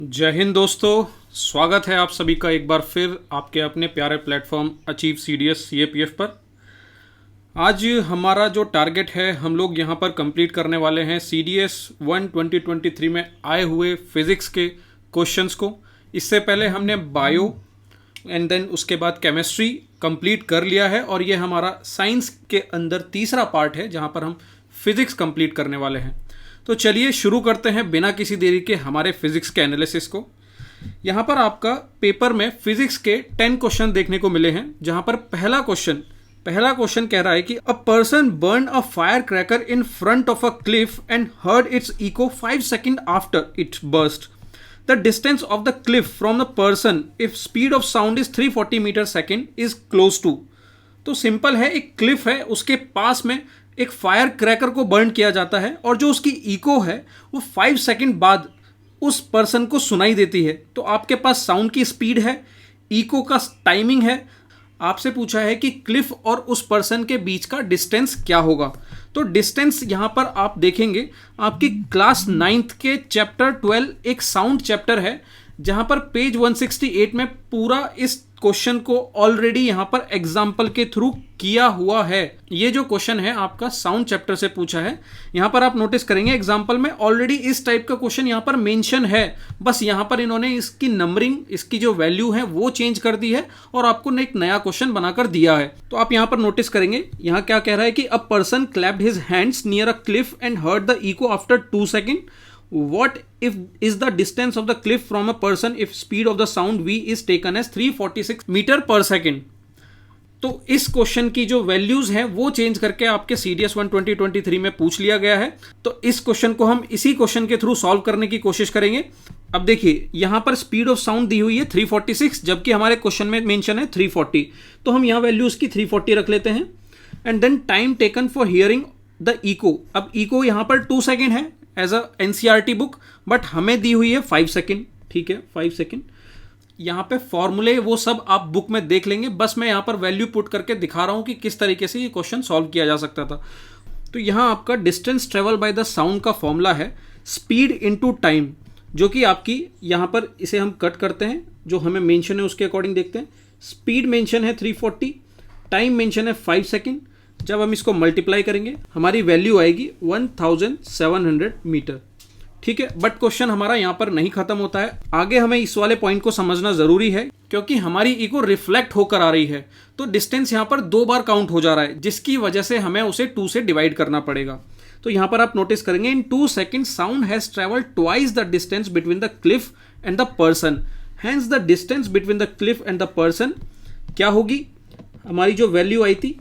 जय हिंद दोस्तों। स्वागत है आप सभी का एक बार फिर आपके अपने प्यारे प्लेटफॉर्म अचीव सीडीएस सीएपीएफ पर। आज हमारा जो टारगेट है हम लोग यहाँ पर कंप्लीट करने वाले हैं सीडीएस 1 2023 में आए हुए फिज़िक्स के क्वेश्चंस को। इससे पहले हमने बायो एंड देन उसके बाद केमिस्ट्री कंप्लीट कर लिया है और ये हमारा साइंस के अंदर तीसरा पार्ट है जहाँ पर हम फिज़िक्स कंप्लीट करने वाले हैं। तो चलिए शुरू करते हैं बिना किसी देरी के हमारे फिजिक्स के एनालिसिस को। यहाँ पर आपका पेपर में फिजिक्स के 10 क्वेश्चन देखने को मिले हैं, जहाँ पर पहला क्वेश्चन कह रहा है कि a person burn a fire cracker in front of a cliff and heard its echo 5 second after it burst. The distance of the cliff from the person if speed of sound is 340 metre second is close to. तो simple है, एक Cliff है, उसके पास में एक fire cracker को burn किया जाता है और जो उसकी इको है वो 5 सेकंड बाद उस पर्सन को सुनाई देती है। तो आपके पास साउंड की स्पीड है, इको का टाइमिंग है। आपसे पूछा है कि क्लिफ और उस पर्सन के बीच का डिस्टेंस क्या होगा। तो डिस्टेंस यहाँ पर आप देखेंगे आपकी क्लास 9th के चैप्टर 12 एक साउंड चैप्टर है, जहाँ पर पेज 168 में पूरा इस क्वेश्चन को ऑलरेडी यहाँ पर एग्जाम्पल के थ्रू किया हुआ है। ये जो क्वेश्चन है आपका साउंड चैप्टर से पूछा है। यहाँ पर आप नोटिस करेंगे एग्जाम्पल में ऑलरेडी इस टाइप का क्वेश्चन यहाँ पर मेंशन है, बस यहाँ पर इन्होंने इसकी नंबरिंग, इसकी जो वैल्यू है वो चेंज कर दी है और आपको एक नया क्वेश्चन बनाकर दिया है। तो आप यहाँ पर नोटिस करेंगे यहाँ क्या कह रहा है कि a person clapped his hands near a cliff and heard the echo after 2 second. What if is the distance of the cliff from a person if speed of the sound v is taken as 346 metre per second. तो इस question की जो values हैं वो change करके आपके CDS 1 2023 में पूछ लिया गया है। तो इस क्वेश्चन को हम इसी क्वेश्चन के थ्रू सॉल्व करने की कोशिश करेंगे। अब देखिए यहाँ पर स्पीड ऑफ साउंड दी हुई है 346, जबकि हमारे क्वेश्चन में मेंशन है 340। तो हम यहाँ वैल्यूज की 340 रख लेते हैं। And then time taken for hearing the echo. अब इको यहाँ पर 2 सेकेंड है as a NCERT book, but हमें दी हुई है 5 सेकेंड। ठीक है, 5 सेकेंड। यहाँ पे फॉर्मूले वो सब आप बुक में देख लेंगे, बस मैं यहाँ पर वैल्यू पुट करके दिखा रहा हूँ कि किस तरीके से ये क्वेश्चन सॉल्व किया जा सकता था। तो यहाँ आपका distance travel by the sound का फॉर्मूला है स्पीड इनटू टाइम, जो कि आपकी यहाँ पर इसे हम कट करते हैं, जो हमें मेंशन है उसके अकॉर्डिंग देखते हैं। स्पीड मेंशन है 340, टाइम मेंशन है 5 सेकेंड। जब हम इसको मल्टीप्लाई करेंगे हमारी वैल्यू आएगी 1700 मीटर। ठीक है, बट क्वेश्चन हमारा यहाँ पर नहीं खत्म होता है। आगे हमें इस वाले पॉइंट को समझना जरूरी है, क्योंकि हमारी इको रिफ्लेक्ट होकर आ रही है। तो डिस्टेंस यहाँ पर 2 बार काउंट हो जा रहा है, जिसकी वजह से हमें उसे 2 से डिवाइड करना पड़ेगा। तो यहाँ पर आप नोटिस करेंगे in 2 second sound has travelled twice the distance between the cliff and the person. Hence the distance between the cliff and the person क्या होगी? हमारी जो वैल्यू आई थी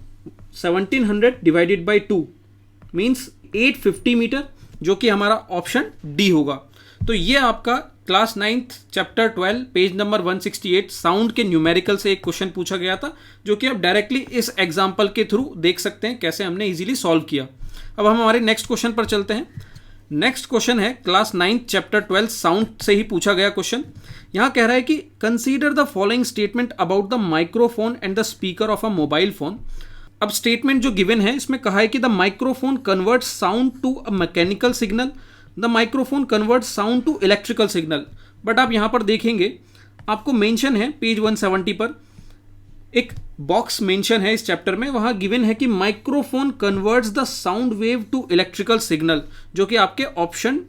1700 डिवाइडेड बाई 2 मीन्स 850 मीटर, जो कि हमारा ऑप्शन डी होगा। तो ये आपका class 9th chapter 12 page number 168 sound के न्यूमेरिकल से एक क्वेश्चन पूछा गया था, जो कि आप डायरेक्टली इस एग्जाम्पल के थ्रू देख सकते हैं कैसे हमने इजीली सॉल्व किया। अब हम हमारे नेक्स्ट क्वेश्चन पर चलते हैं। नेक्स्ट क्वेश्चन है क्लास 9th चैप्टर 12 साउंड से ही पूछा गया क्वेश्चन। यहाँ कह रहा है कि consider the following statement about the microphone and the speaker of a mobile phone. अब स्टेटमेंट जो गिवन है इसमें कहा है कि the microphone converts sound to a mechanical signal, the microphone converts sound to electrical signal. But आप यहाँ पर देखेंगे आपको मेंशन है पेज 170 पर एक बॉक्स मेंशन है इस चैप्टर में, वहाँ गिवन है कि microphone converts the sound wave to electrical signal, जो कि आपके ऑप्शन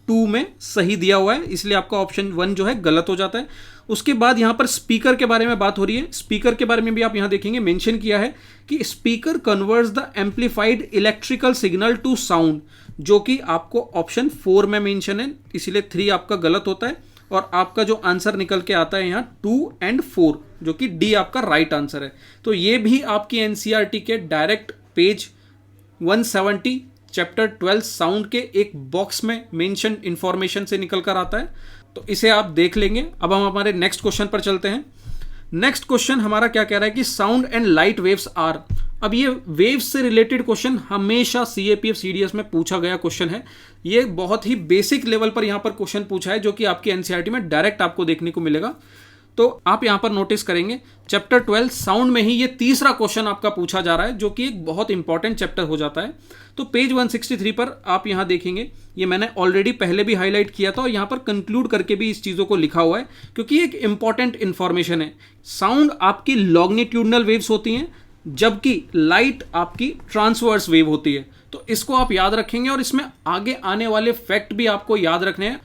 2 में सही दिया हुआ है, इसलिए आपका ऑप्शन 1 जो है गलत हो जाता है। उसके बाद यहाँ पर स्पीकर के बारे में बात हो रही है। स्पीकर के बारे में भी आप यहाँ देखेंगे मेंशन किया है कि speaker converts the amplified electrical signal to sound, जो कि आपको ऑप्शन 4 में मेंशन है, इसीलिए 3 आपका गलत होता है और आपका जो आंसर निकल के आता है यहाँ 2 और 4, जो कि डी आपका राइट आंसर है। तो ये भी आपकी एनसीईआरटी के डायरेक्ट पेज 170 चैप्टर 12 साउंड के एक बॉक्स में मेंशन इंफॉर्मेशन से निकल कर आता है, तो इसे आप देख लेंगे। अब हम हमारे नेक्स्ट क्वेश्चन पर चलते हैं। नेक्स्ट क्वेश्चन हमारा क्या कह रहा है कि sound and light waves are. अब ये वेव्स से रिलेटेड क्वेश्चन हमेशा सीएपीएफ सीडीएस में पूछा गया क्वेश्चन है। ये बहुत ही बेसिक लेवल पर यहाँ पर क्वेश्चन पूछा है, जो कि आपकी एनसीईआरटी में डायरेक्ट आपको देखने को मिलेगा। तो आप यहाँ पर नोटिस करेंगे चैप्टर 12 साउंड में ही ये तीसरा क्वेश्चन आपका पूछा जा रहा है, जो कि एक बहुत इंपॉर्टेंट चैप्टर हो जाता है। तो पेज 163 पर आप यहाँ देखेंगे, ये मैंने ऑलरेडी पहले भी हाईलाइट किया था और यहाँ पर कंक्लूड करके भी इस चीज़ों को लिखा हुआ है, क्योंकि एक इंपॉर्टेंट इंफॉर्मेशन है। साउंड आपकी लॉन्गिट्यूडनल वेव्स होती हैं, जबकि लाइट आपकी ट्रांसवर्स वेव होती है। तो इसको आप याद रखेंगे और इसमें आगे आने वाले फैक्ट भी आपको याद रखने हैं।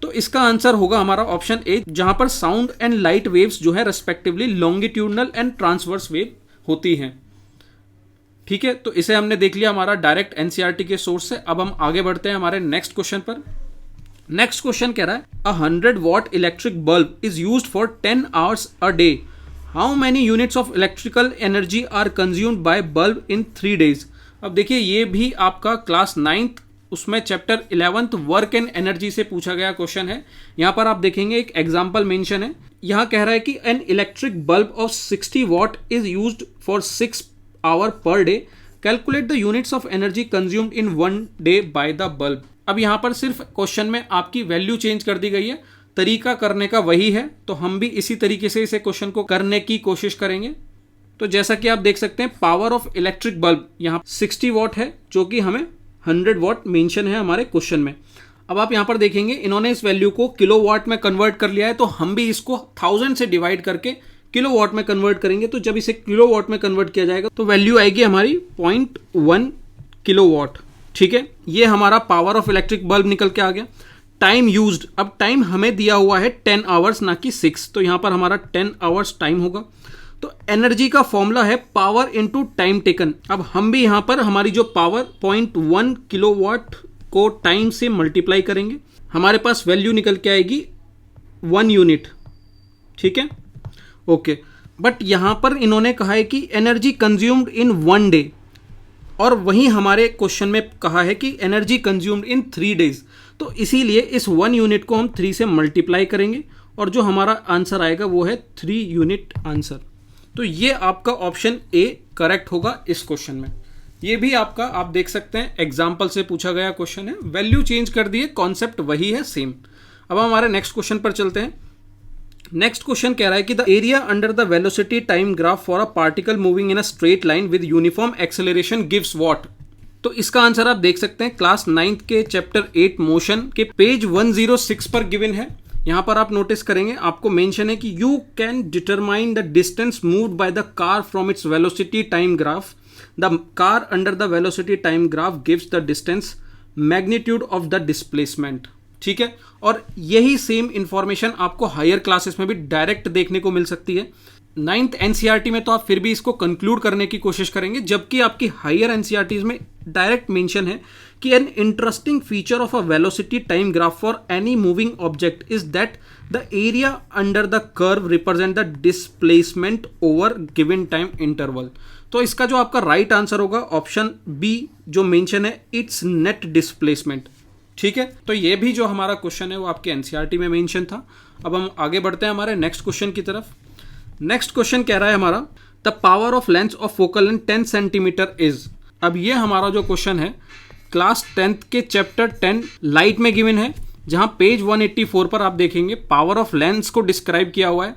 तो इसका आंसर होगा हमारा ऑप्शन ए, जहां पर साउंड एंड लाइट वेव्स जो है respectively longitudinal and transverse wave होती हैं। ठीक है, तो इसे हमने देख लिया हमारा डायरेक्ट एनसीईआरटी के सोर्स से। अब हम आगे बढ़ते हैं हमारे नेक्स्ट क्वेश्चन पर। नेक्स्ट क्वेश्चन कह रहा है, a 100 watt electric bulb is used for 10 hours a day. How many units of electrical energy are consumed by bulb in 3 days। अब देखिए, ये भी आपका क्लास 9th उसमें chapter 11th work and energy से पूछा गया क्वेश्चन है। यहाँ पर आप देखेंगे एक एग्जाम्पल मेंशन है। यहाँ कह रहा है कि an electric bulb of 60 what is used for 6 hours per day. Calculate the units of energy consumed in 1 day by the bulb. अब यहाँ पर सिर्फ क्वेश्चन में आपकी वैल्यू चेंज कर दी गई है, तरीका करने का वही है। तो हम भी इसी तरीके से इसे क्वेश्चन को करने की कोशिश करेंगे। तो जैसा कि आप देख सकते हैं, पावर ऑफ इलेक्ट्रिक बल्ब यहाँ 60 वॉट है, जो कि हमें 100 वॉट मेंशन है हमारे क्वेश्चन में। अब आप यहाँ पर देखेंगे, इन्होंने इस वैल्यू को किलोवाट में कन्वर्ट कर लिया है, तो हम भी इसको 1000 से डिवाइड करके किलोवाट में कन्वर्ट करेंगे। तो जब इसे किलोवाट में कन्वर्ट किया जाएगा तो वैल्यू आएगी हमारी 0.1 किलोवाट। ठीक है, ये हमारा पावर ऑफ इलेक्ट्रिक बल्ब निकल के आ गया। टाइम यूज्ड, अब टाइम हमें दिया हुआ है 10 आवर्स ना कि 6, तो यहाँ पर हमारा 10 आवर्स टाइम होगा। तो एनर्जी का फॉर्मूला है पावर इनटू टाइम टेकन। अब हम भी यहाँ पर हमारी जो पावर 0.1 किलोवाट को टाइम से मल्टीप्लाई करेंगे, हमारे पास वैल्यू निकल के आएगी 1 यूनिट। ठीक है, ओके। बट यहाँ पर इन्होंने कहा है कि एनर्जी कंज्यूम्ड इन 1 day, और वहीं हमारे क्वेश्चन में कहा है कि एनर्जी कंज्यूम्ड इन 3 days। तो इसीलिए इस 1 यूनिट को हम 3 से मल्टीप्लाई करेंगे और जो हमारा आंसर आएगा वो है 3 यूनिट आंसर। तो ये आपका ऑप्शन ए करेक्ट होगा इस क्वेश्चन में। ये भी आपका आप देख सकते हैं एग्जाम्पल से पूछा गया क्वेश्चन है, वैल्यू चेंज कर दिए, कॉन्सेप्ट वही है सेम। अब हमारे नेक्स्ट क्वेश्चन पर चलते हैं। नेक्स्ट क्वेश्चन कह रहा है कि the area under the velocity time graph for a particle moving in a straight line with uniform acceleration gives what. तो इसका आंसर आप देख सकते हैं क्लास 9th के चैप्टर 8 मोशन के पेज 106 पर गिवन है। यहाँ पर आप नोटिस करेंगे, आपको मेंशन है कि you can determine the distance moved by the car from its velocity time graph. The car under the velocity time graph gives the distance magnitude of the displacement. ठीक है, और यही सेम इंफॉर्मेशन आपको higher classes में भी direct देखने को मिल सकती है। 9th एनसीईआरटी में तो आप फिर भी इसको कंक्लूड करने की कोशिश करेंगे, जबकि आपकी हायर एनसीईआरटीज में डायरेक्ट मेंशन है कि an interesting feature of a velocity time graph for any moving object is that the area under the curve represent the displacement over given time interval. तो इसका जो आपका राइट आंसर होगा option B जो mention है, it's net displacement. ठीक है, तो ये भी जो हमारा क्वेश्चन है वो आपके एनसीईआरटी में मेंशन था। अब हम आगे बढ़ते हैं हमारे नेक्स्ट क्वेश्चन की तरफ। नेक्स्ट क्वेश्चन कह रहा है हमारा, the power of lens of focal length 10 centimetre is. अब ये हमारा जो क्वेश्चन है क्लास 10th के चैप्टर 10 लाइट में गिवन है, जहां पेज 184 पर आप देखेंगे पावर ऑफ लेंस को डिस्क्राइब किया हुआ है।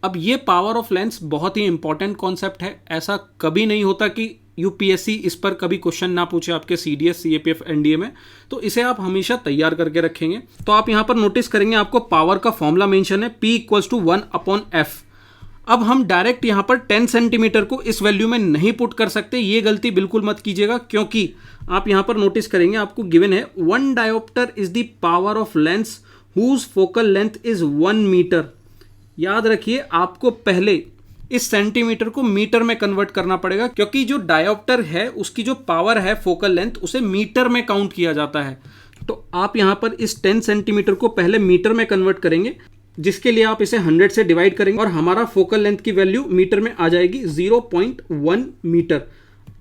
अब ये पावर ऑफ लेंस बहुत ही इंपॉर्टेंट कॉन्सेप्ट है। ऐसा कभी नहीं होता कि यूपीएससी इस पर कभी क्वेश्चन ना पूछे आपके सीडीएस सीएपीएफ एनडीए में, तो इसे आप हमेशा तैयार करके रखेंगे। तो आप यहाँ पर नोटिस करेंगे आपको पावर का फॉर्मूला मेंशन है P = 1/f। अब हम डायरेक्ट यहाँ पर 10 सेंटीमीटर को इस वैल्यू में नहीं पुट कर सकते, ये गलती बिल्कुल मत कीजिएगा, क्योंकि आप यहाँ पर नोटिस करेंगे आपको गिवन है 1 dioptre is the power of lens whose focal length is 1 metre. याद रखिए आपको पहले इस सेंटीमीटर को मीटर में कन्वर्ट करना पड़ेगा, क्योंकि जो डायोप्टर है उसकी जो पावर है फोकल लेंथ उसे मीटर में काउंट किया जाता है। तो आप यहाँ पर इस 10 सेंटीमीटर को पहले मीटर में कन्वर्ट करेंगे, जिसके लिए आप इसे 100 से डिवाइड करेंगे और हमारा फोकल लेंथ की वैल्यू मीटर में आ जाएगी 0.1 मीटर।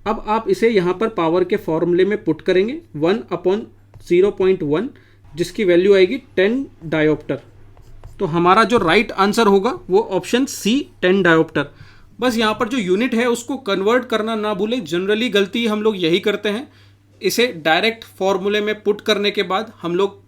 अब आप इसे यहाँ पर पावर के फॉर्मूले में पुट करेंगे 1/0.1, जिसकी वैल्यू आएगी 10 डायोप्टर। तो हमारा जो राइट आंसर होगा वो ऑप्शन सी 10 डायोप्टर। बस यहाँ पर जो यूनिट है उसको कन्वर्ट करना ना भूलें, जनरली गलती हम लोग यही करते हैं। इसे डायरेक्ट फॉर्मूले में पुट करने के बाद हम लोग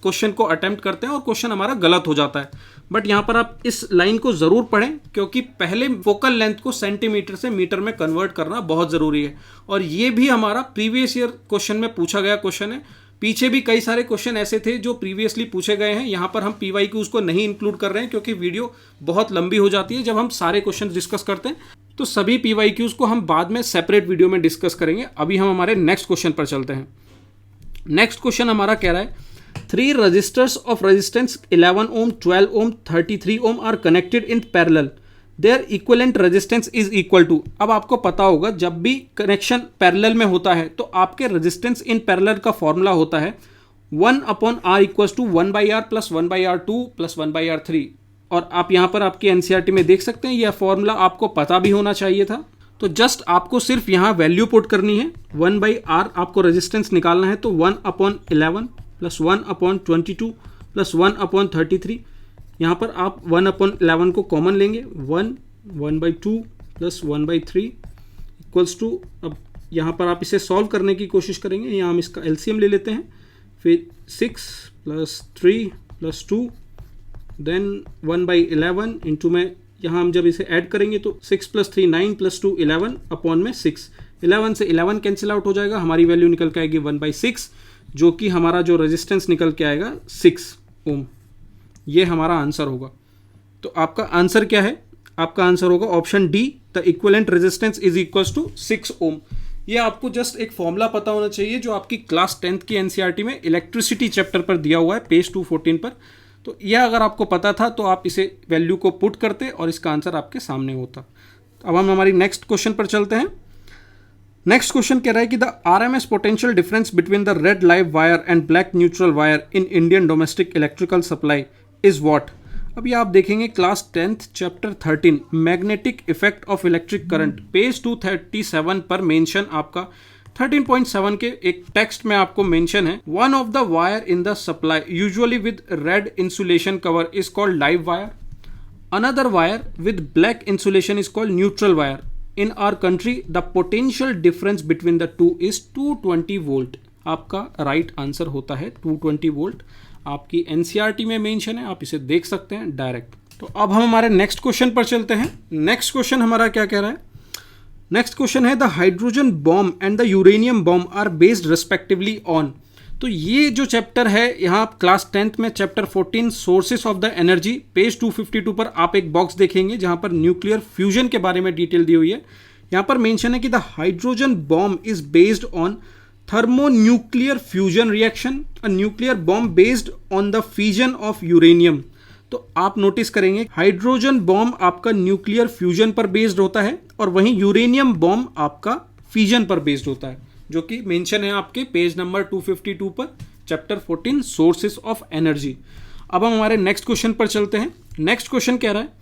क्वेश्चन को अटेम्प्ट करते हैं और क्वेश्चन हमारा गलत हो जाता है। बट यहाँ पर आप इस लाइन को ज़रूर पढ़ें, क्योंकि पहले फोकल लेंथ को सेंटीमीटर से मीटर में कन्वर्ट करना बहुत ज़रूरी है। और ये भी हमारा प्रीवियस ईयर क्वेश्चन में पूछा गया क्वेश्चन है। पीछे भी कई सारे क्वेश्चन ऐसे थे जो प्रीवियसली पूछे गए हैं। यहाँ पर हम PYQs को नहीं इंक्लूड कर रहे हैं, क्योंकि वीडियो बहुत लंबी हो जाती है जब हम सारे क्वेश्चन डिस्कस करते हैं। तो सभी PYQs को हम बाद में सेपरेट वीडियो में डिस्कस करेंगे। अभी हम हमारे नेक्स्ट क्वेश्चन पर चलते हैं। नेक्स्ट क्वेश्चन हमारा कह रहा है 3 resistors of resistance 11 ohm, 12 ohm, 33 ohm are connected in parallel. Their equivalent resistance is equal to। अब आपको पता होगा जब भी कनेक्शन पैरेलल में होता है तो आपके रेजिस्टेंस इन पैरेलल का फॉर्मूला होता है 1/r equals to 1/r plus 1/r2 plus 1/r3। और आप यहाँ पर आपकी NCERT में देख सकते हैं, यह फॉर्मूला आपको पता भी होना चाहिए था। तो जस्ट आपको सिर्फ यहाँ वैल्यू पुट करनी है। 1/r आपको रेजिस्टेंस निकालना है, तो 1/11 प्लस 1/22 प्लस 1/33। यहाँ पर आप 1/11 को कॉमन लेंगे, 1/2 प्लस 1/3 इक्वल्स टू, अब यहाँ पर आप इसे सॉल्व करने की कोशिश करेंगे। यहाँ हम इसका LCM ले लेते हैं, फिर 6 प्लस 3 प्लस 2 देन 1/11 इंटू में यहाँ हम जब इसे ऐड करेंगे तो 6 प्लस 3 9 प्लस 2 11 अपॉन में 6। 11 से 11 कैंसिल आउट हो जाएगा, हमारी वैल्यू निकल के आएगी 1/6, जो कि हमारा जो रेजिस्टेंस निकल के आएगा 6 ओम। ये हमारा आंसर होगा। तो आपका आंसर क्या है? आपका आंसर होगा option D, the equivalent resistance is equals to 6 ohm. ये आपको जस्ट एक फॉर्मूला पता होना चाहिए जो आपकी क्लास 10th की NCERT में इलेक्ट्रिसिटी चैप्टर पर दिया हुआ है, पेज 214 पर। तो यह अगर आपको पता था तो आप इसे वैल्यू को पुट करते और इसका आंसर आपके सामने होता। अब हम हमारी नेक्स्ट क्वेश्चन पर चलते हैं। नेक्स्ट क्वेश्चन कह रहा है कि the RMS potential difference between the red live wire and black neutral wire in Indian domestic electrical supply is what. अभी आप देखेंगे class 10th chapter 13 magnetic effect of electric current, page 237 पर mention आपका 13.7 के एक टेक्स्ट में आपको mention है, one of the wire in the supply usually with red insulation cover is called live wire, another wire with black insulation is called neutral wire. In our country, the potential difference between the two is 220 volt. आपका right answer होता है 220 volt. आपकी NCERT में mention है, आप इसे देख सकते हैं डायरेक्ट। तो अब हम हमारे नेक्स्ट क्वेश्चन पर चलते हैं। नेक्स्ट क्वेश्चन हमारा क्या कह रहा है? नेक्स्ट क्वेश्चन है the hydrogen bomb and the uranium bomb are based respectively on. तो ये जो चैप्टर है यहाँ आप क्लास 10th में chapter 14 sources of the energy, page 252 पर आप एक बॉक्स देखेंगे जहाँ पर न्यूक्लियर फ्यूजन के बारे में डिटेल दी हुई है। यहाँ पर मेंशन है कि the hydrogen bomb is based on thermonuclear fusion reaction, a nuclear bomb based on the fusion of uranium. तो आप नोटिस करेंगे हाइड्रोजन बॉम्ब आपका न्यूक्लियर फ्यूजन पर बेस्ड होता है और वहीं यूरेनियम बॉम्ब आपका फ्यूजन पर बेस्ड होता है, जो कि मेंशन है आपके पेज नंबर 252 पर चैप्टर 14 सोर्सेस ऑफ एनर्जी। अब हम हमारे नेक्स्ट क्वेश्चन पर चलते हैं। नेक्स्ट क्वेश्चन कह रहा है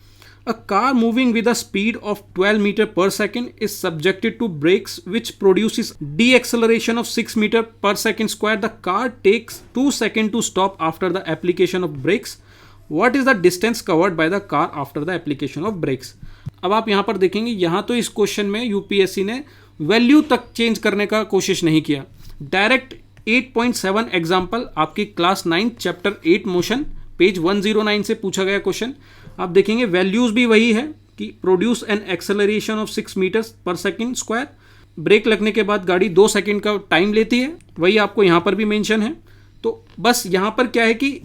a car moving with a speed of 12 metre per second is subjected to brakes which produces the acceleration of 6 metre per second square. The car takes 2 second to stop after the application of brakes. What is the distance covered by the car after the application of brakes. अब आप यहाँ पर देखेंगे, यहाँ तो इस question में UPSC ने वैल्यू तक चेंज करने का कोशिश नहीं किया, डायरेक्ट 8.7 एग्जाम्पल आपकी क्लास 9 चैप्टर 8 मोशन पेज 109 से पूछा गया क्वेश्चन। आप देखेंगे वैल्यूज भी वही है कि produce an acceleration of 6 metres per second square. Brake लगने के बाद गाड़ी 2 सेकेंड का टाइम लेती है, वही आपको यहाँ पर भी मेंशन है। तो बस यहाँ पर क्या है कि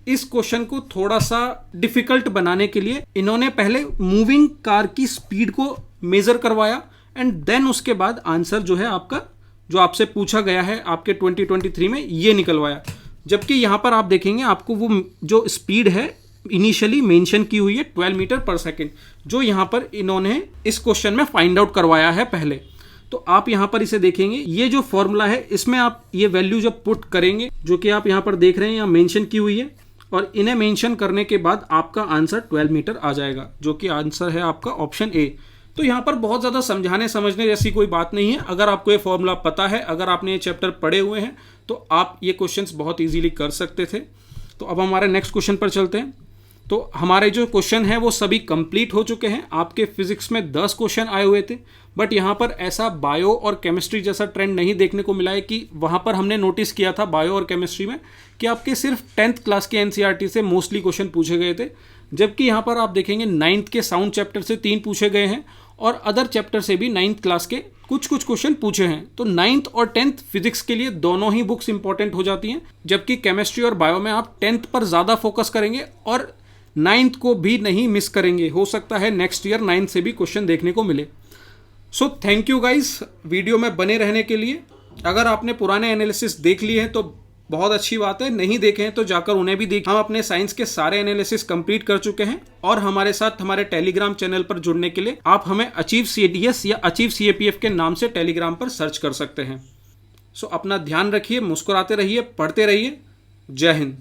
इस क्वेश्चन को थोड़ा सा डिफिकल्ट बनाने के लिए इन्होंने पहले मूविंग कार की स्पीड को मेजर करवाया एंड देन उसके बाद आंसर जो है आपका जो आपसे पूछा गया है आपके 2023 में ये निकलवाया। जबकि यहाँ पर आप देखेंगे आपको वो जो स्पीड है इनिशियली मेंशन की हुई है 12 मीटर पर सेकेंड, जो यहाँ पर इन्होंने इस क्वेश्चन में फाइंड आउट करवाया है पहले। तो आप यहाँ पर इसे देखेंगे, ये जो फॉर्मूला है इसमें आप ये वैल्यू जब पुट करेंगे जो कि आप यहाँ पर देख रहे हैं यहाँ मेंशन की हुई है, और इन्हें मेंशन करने के बाद आपका आंसर 12 मीटर आ जाएगा, जो कि आंसर है आपका ऑप्शन ए। तो यहाँ पर बहुत ज़्यादा समझाने समझने जैसी कोई बात नहीं है। अगर आपको ये फॉर्मूला पता है, अगर आपने ये चैप्टर पढ़े हुए हैं, तो आप ये क्वेश्चंस बहुत इजीली कर सकते थे। तो अब हमारे नेक्स्ट क्वेश्चन पर चलते हैं। तो हमारे जो क्वेश्चन हैं वो सभी कंप्लीट हो चुके हैं। आपके फिजिक्स में 10 क्वेश्चन आए हुए थे, बट यहाँ पर ऐसा बायो और केमिस्ट्री जैसा ट्रेंड नहीं देखने को मिला है कि वहाँ पर हमने नोटिस किया था बायो और केमिस्ट्री में कि आपके सिर्फ 10th क्लास के एनसीईआरटी से मोस्टली क्वेश्चन पूछे गए थे, जबकि यहाँ पर आप देखेंगे 9th के साउंड चैप्टर से 3 पूछे गए हैं और अदर चैप्टर से भी 9th क्लास के कुछ क्वेश्चन पूछे हैं। तो 9th और 10th फिजिक्स के लिए दोनों ही बुक्स इंपॉर्टेंट हो जाती हैं, जबकि केमिस्ट्री और बायो में आप 10th पर ज़्यादा फोकस करेंगे और 9th को भी नहीं मिस करेंगे। हो सकता है नेक्स्ट ईयर 9th से भी क्वेश्चन देखने को मिले। So thank you guys video में बने रहने के लिए। अगर आपने पुराने एनालिसिस देख लिए हैं तो बहुत अच्छी बात है, नहीं देखे हैं तो जाकर उन्हें भी देखें। हम अपने साइंस के सारे एनालिसिस कंप्लीट कर चुके हैं और हमारे साथ हमारे टेलीग्राम चैनल पर जुड़ने के लिए आप हमें अचीव CDS या अचीव CAPF के नाम से टेलीग्राम पर सर्च कर सकते हैं। सो अपना ध्यान रखिए, मुस्कुराते रहिए, पढ़ते रहिए। जय हिंद।